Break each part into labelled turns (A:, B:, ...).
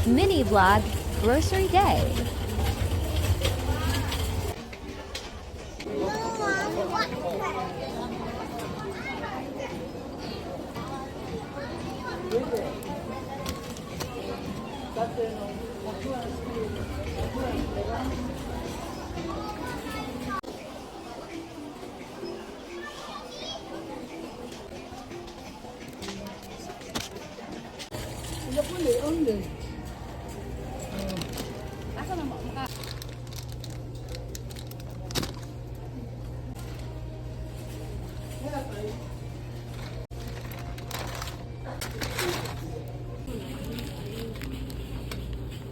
A: Mini Vlog Grocery Day.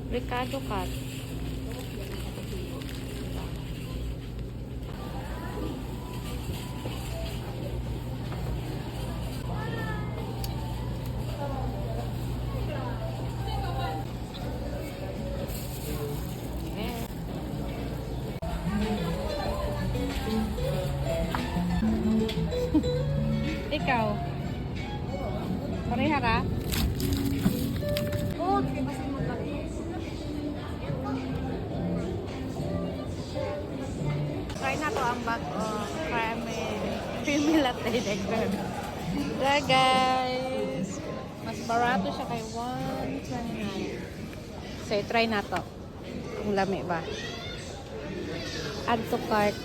A: Ricardo Cut. Ikaw? Pareha ka?
B: Oo, di ba sa mga
A: Try na to ang bag of creamy latte decor. There guys! Mas barato siya kay 129. So, try na to. Kung lami ba. Add to cart.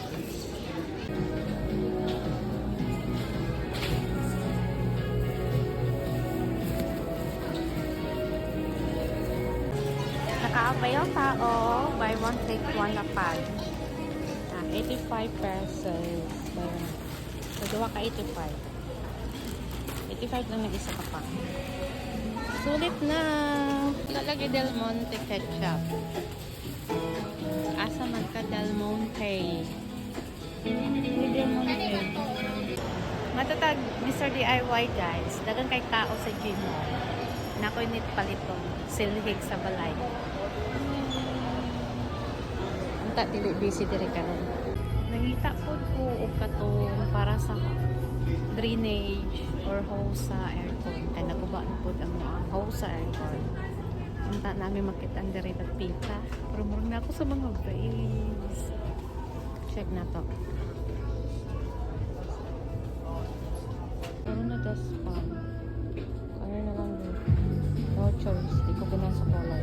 A: Naka-avail tao. Buy one, take one na pad. 85 pesos. So, duwa ka 85. 85 lang nag-isa ka pa. Sulit na. Nalagay Del Monte ketchup. Asa man ka Del Monte. Del Monte. Matatag Mr. DIY guys. Dagang kay tao sa gym mo. Nakoy nit palitong silhig sa balay. Anta dili busy dire karon. Nangita po ko og katong para sa drainage or hose sa aircon. Kaya nagubaan po ang hose sa aircon. Anta namin makita ang dire pita. Pero murag na ako sa mga guys. Check na to. Pero na das pa. Kaya na lang din. No choice. Di ko ganun sa color.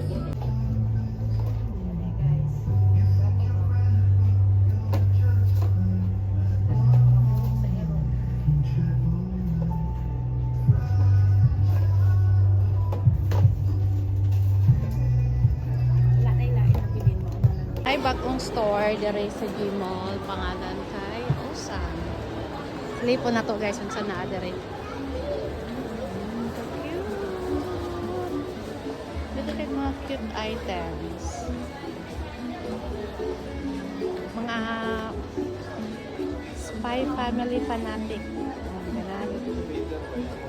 A: Ay, bagong store dire sa Gmall, pangalan kay Osan. Lipo na to guys, unsa na dire. Dito kay mga cute items. Mga Spy Family fanatic. Ganun.